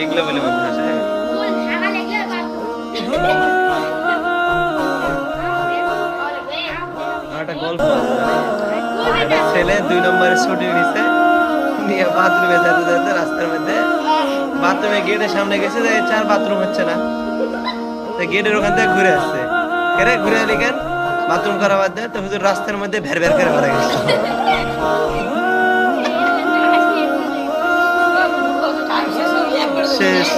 এগুলো বলে ভাষা একটা গল্প একটা ছেলে 2 নম্বরে ছুটি নিছে নিয়ে বাথরুমে যেতে যেতে রাস্তার মধ্যে বাথরুমে গেটের সামনে গেছে যে 4 বাথরুম হচ্ছে না, তো গেটের ওখান থেকে ঘুরে আসছে। ঘুরে এলি কেন বাথরুম করা বাদ দেয়, তো হুজুর রাস্তার মধ্যে ভের ভের করে মারা গেছে। শেষ।